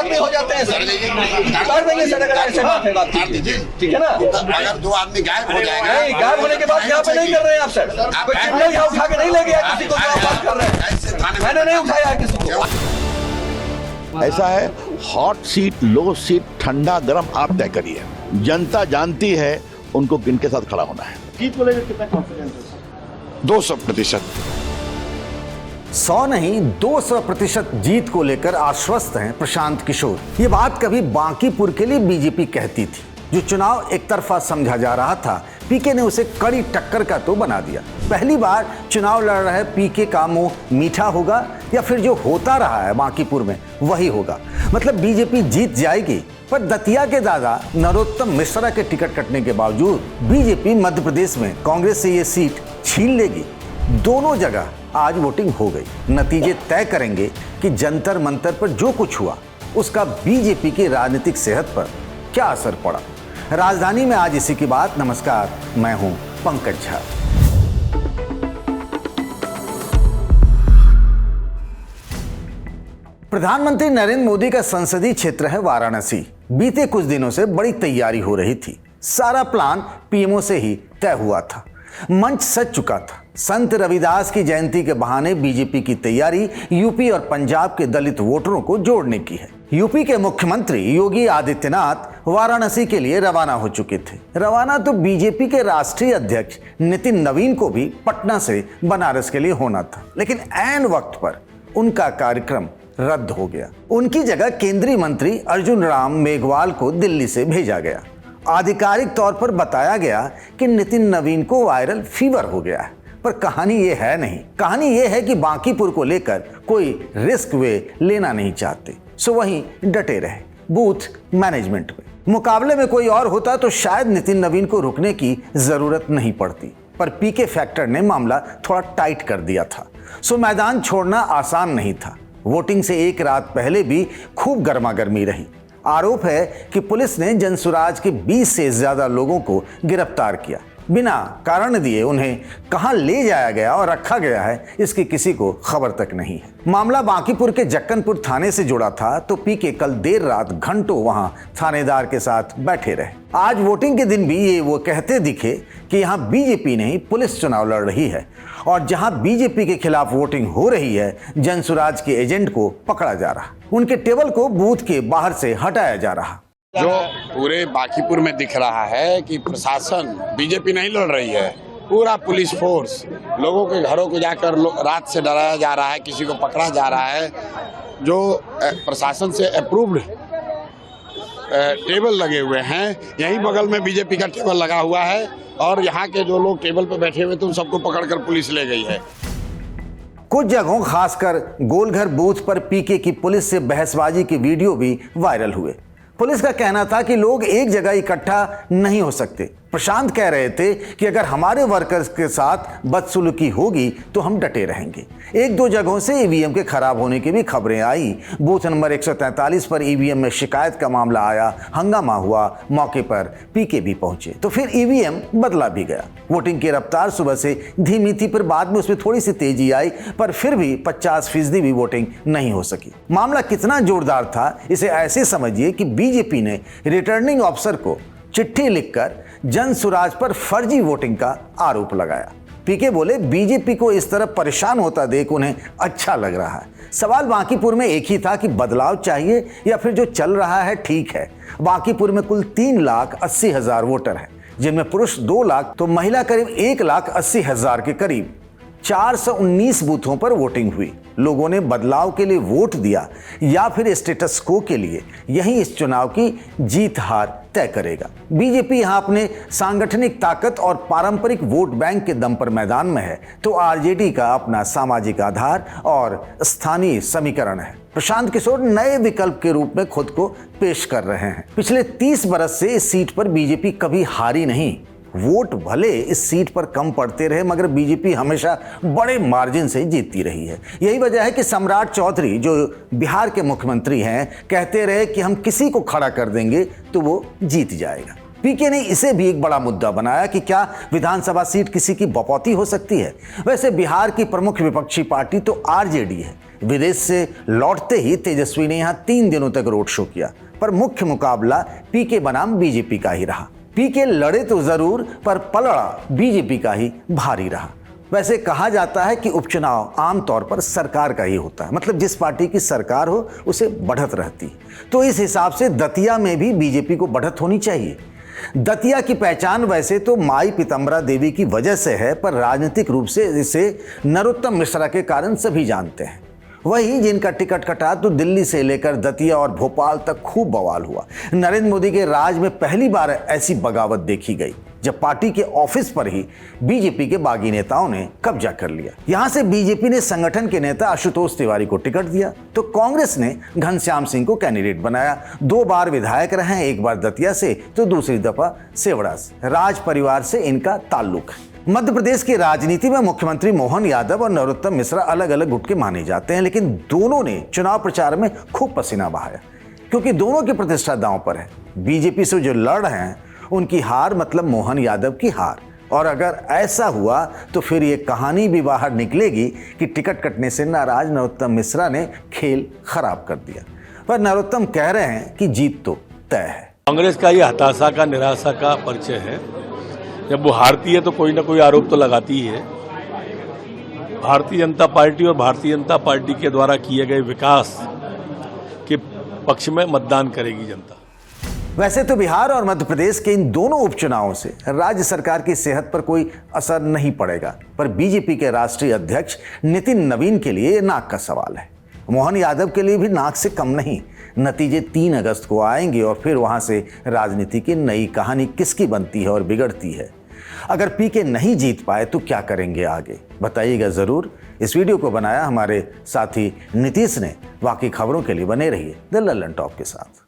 आदमी हो जाते हैं सर, कर देंगे सर अगर ऐसे बात है बात, ठीक है ना। अगर 2 आदमी गायब हो जाएगा, नहीं गायब होने के बाद यहाँ पे नहीं कर रहे हैं आप सर, कोई चिमटा यहाँ उठा के नहीं ले गया किसी को, जो बात कर रहे हैं मैंने नहीं उठाया है किसी को। ऐसा है, हॉट सीट लो सीट ठंडा गरम आप तय करिए, जनता जानती है उनको किनके साथ खड़ा होना है। जीत को लेकर कितना कॉन्फिडेंस है? 200%। 100 नहीं 200% जीत को लेकर आश्वस्त हैं प्रशांत किशोर। ये बात कभी बांकीपुर के लिए बीजेपी कहती थी। जो चुनाव एक तरफा समझा जा रहा था, पीके ने उसे कड़ी टक्कर का तो बना दिया। पहली बार चुनाव लड़ रहे पीके का मुंह मीठा होगा या फिर जो होता रहा है बांकीपुर में वही होगा। मतलब बीजेपी जीत जाएगी, पर दतिया के दादा नरोत्तम मिश्रा के टिकट कटने के बावजूद बीजेपी मध्य प्रदेश में कांग्रेस से ये सीट छीन लेगी। दोनों जगह आज वोटिंग हो गई। नतीजे तय करेंगे कि जंतर मंतर पर जो कुछ हुआ उसका बीजेपी की राजनीतिक सेहत पर क्या असर पड़ा। राजधानी में आज इसी की बात। नमस्कार, मैं हूं पंकज झा। प्रधानमंत्री नरेंद्र मोदी का संसदीय क्षेत्र है वाराणसी। बीते कुछ दिनों से बड़ी तैयारी हो रही थी। सारा प्लान पीएमओ से ही तय हुआ था, मंच सज चुका था। संत रविदास की जयंती के बहाने बीजेपी की तैयारी यूपी और पंजाब के दलित वोटरों को जोड़ने की है। यूपी के मुख्यमंत्री योगी आदित्यनाथ वाराणसी के लिए रवाना हो चुके थे। रवाना तो बीजेपी के राष्ट्रीय अध्यक्ष नितिन नवीन को भी पटना से बनारस के लिए होना था, लेकिन ऐन वक्त पर उनका कार्यक्रम रद्द हो गया। उनकी जगह केंद्रीय मंत्री अर्जुन राम मेघवाल को दिल्ली से भेजा गया। आधिकारिक तौर पर बताया गया कि नितिन नवीन को वायरल फीवर हो गया है, पर कहानी ये है नहीं। कहानी ये है कि बांकीपुर को लेकर कोई रिस्क वे लेना नहीं चाहते, सो वहीं डटे रहे बूथ मैनेजमेंट में। मुकाबले में कोई और होता तो शायद नितिन नवीन को रुकने की जरूरत नहीं पड़ती, पर पीके फैक्टर ने मामला थोड़ा टाइट कर दिया था, सो मैदान छोड़ना आसान नहीं था। वोटिंग से एक रात पहले भी खूब गर्मागर्मी रही। आरोप है कि पुलिस ने जनसुराज के 20 से ज्यादा लोगों को गिरफ्तार किया। बिना कारण दिए उन्हें कहां ले जाया गया और रखा गया है, इसकी किसी को खबर तक नहीं है। मामला बांकीपुर के जक्कनपुर थाने से जुड़ा था, तो पीके कल देर रात घंटों वहां थानेदार के साथ बैठे रहे। आज वोटिंग के दिन भी ये वो कहते दिखे कि यहां बीजेपी नहीं पुलिस चुनाव लड़ रही है, और जहां बीजेपी के खिलाफ वोटिंग हो रही है, जनसुराज के एजेंट को पकड़ा जा रहा, उनके टेबल को बूथ के बाहर से हटाया जा रहा। जो पूरे बांकीपुर में दिख रहा है कि प्रशासन बीजेपी नहीं लड़ रही है, पूरा पुलिस फोर्स लोगों के घरों को जाकर रात से डराया जा रहा है, किसी को पकड़ा जा रहा है। जो प्रशासन से अप्रूव्ड टेबल लगे हुए हैं, यहीं बगल में बीजेपी का टेबल लगा हुआ है, और यहाँ के जो लोग टेबल पर बैठे हुए थे उन सबको पकड़कर पुलिस ले गई है। कुछ जगहों खासकर गोलघर बूथ पर पीके की पुलिस से बहसबाजी के वीडियो भी वायरल हुए। पुलिस का कहना था कि लोग एक जगह इकट्ठा नहीं हो सकते। प्रशांत कह रहे थे कि अगर हमारे वर्कर्स के साथ बदसलूकी होगी तो हम डटे रहेंगे। एक दो जगहों से ईवीएम के खराब होने की भी खबरें आई। बूथ नंबर 143 पर ईवीएम में शिकायत का मामला आया, हंगामा हुआ, मौके पर पीके भी पहुंचे, तो फिर ईवीएम बदला भी गया। वोटिंग की रफ्तार सुबह से धीमी थी, फिर बाद में उसमें थोड़ी सी तेजी आई, पर फिर भी 50% भी वोटिंग नहीं हो सकी। मामला कितना जोरदार था इसे ऐसे समझिए कि बीजेपी ने रिटर्निंग ऑफिसर को चिट्ठी लिखकर जनसुराज पर फर्जी वोटिंग का आरोप लगाया। पीके बोले बीजेपी को इस तरह परेशान होता देख उन्हें अच्छा लग रहा है। सवाल बांकीपुर में एक ही था कि बदलाव चाहिए या फिर जो चल रहा है ठीक है। बांकीपुर में कुल 3,80,000 वोटर हैं, जिनमें पुरुष 2 लाख तो महिला करीब 1,80,000 के करीब। 419 बूथों पर वोटिंग हुई। लोगों ने बदलाव के लिए वोट दिया या फिर स्टेटस को के लिए, यही इस चुनाव की जीत हार तय करेगा। बीजेपी यहां अपने सांगठनिक ताकत और पारंपरिक वोट बैंक के दम पर मैदान में है, तो आरजेडी का अपना सामाजिक आधार और स्थानीय समीकरण है। प्रशांत किशोर नए विकल्प के रूप में खुद को पेश कर रहे हैं। पिछले 30 बरस से इस सीट पर बीजेपी कभी हारी नहीं। वोट भले इस सीट पर कम पड़ते रहे, मगर बीजेपी हमेशा बड़े मार्जिन से जीतती रही है। यही वजह है कि सम्राट चौधरी, जो बिहार के मुख्यमंत्री हैं, कहते रहे कि हम किसी को खड़ा कर देंगे तो वो जीत जाएगा। पीके ने इसे भी एक बड़ा मुद्दा बनाया कि क्या विधानसभा सीट किसी की बपौती हो सकती है। वैसे बिहार की प्रमुख विपक्षी पार्टी तो आरजेडी है, विदेश से लौटते ही तेजस्वी ने यहां 3 दिनों तक रोड शो किया, पर मुख्य मुकाबला पीके बनाम बीजेपी का ही रहा। पीके लड़े तो जरूर, पर पलड़ा बीजेपी का ही भारी रहा। वैसे कहा जाता है कि उपचुनाव आमतौर पर सरकार का ही होता है, मतलब जिस पार्टी की सरकार हो उसे बढ़त रहती। तो इस हिसाब से दतिया में भी बीजेपी को बढ़त होनी चाहिए। दतिया की पहचान वैसे तो माई पीताम्बरा देवी की वजह से है, पर राजनीतिक रूप से इसे नरोत्तम मिश्रा के कारण सभी जानते हैं। वही जिनका टिकट कटा तो दिल्ली से लेकर दतिया और भोपाल तक खूब बवाल हुआ। नरेंद्र मोदी के राज में पहली बार ऐसी बगावत देखी गई जब पार्टी के ऑफिस पर ही बीजेपी के बागी नेताओं ने कब्जा कर लिया। यहां से बीजेपी ने संगठन के नेता आशुतोष तिवारी को टिकट दिया तो कांग्रेस ने घनश्याम सिंह को कैंडिडेट बनाया। 2 बार विधायक रहे, एक बार दतिया से तो दूसरी दफा सेवड़ा से। राज परिवार से इनका ताल्लुक है। मध्य प्रदेश की राजनीति में मुख्यमंत्री मोहन यादव और नरोत्तम मिश्रा अलग अलग गुट के माने जाते हैं, लेकिन दोनों ने चुनाव प्रचार में खूब पसीना बहाया क्योंकि दोनों की प्रतिष्ठा दांव पर है। बीजेपी से जो लड़ रहे हैं उनकी हार मतलब मोहन यादव की हार, और अगर ऐसा हुआ तो फिर ये कहानी भी बाहर निकलेगी कि टिकट कटने से नाराज नरोत्तम मिश्रा ने खेल खराब कर दिया। पर नरोत्तम कह रहे हैं कि जीत तो तय है। कांग्रेस का ये हताशा का, निराशा का परिचय है। जब वो हारती है तो कोई ना कोई आरोप तो लगाती ही है। भारतीय जनता पार्टी और भारतीय जनता पार्टी के द्वारा किए गए विकास के पक्ष में मतदान करेगी जनता। वैसे तो बिहार और मध्य प्रदेश के इन दोनों उपचुनावों से राज्य सरकार की सेहत पर कोई असर नहीं पड़ेगा, पर बीजेपी के राष्ट्रीय अध्यक्ष नितिन नवीन के लिए नाक का सवाल है। मोहन यादव के लिए भी नाक से कम नहीं। नतीजे 3 अगस्त को आएंगे और फिर वहां से राजनीति की नई कहानी किसकी बनती है और बिगड़ती है। अगर पीके नहीं जीत पाए तो क्या करेंगे आगे, बताइएगा जरूर। इस वीडियो को बनाया हमारे साथी नीतीश ने। बाकी खबरों के लिए बने रहिए द लल्लन टॉप के साथ।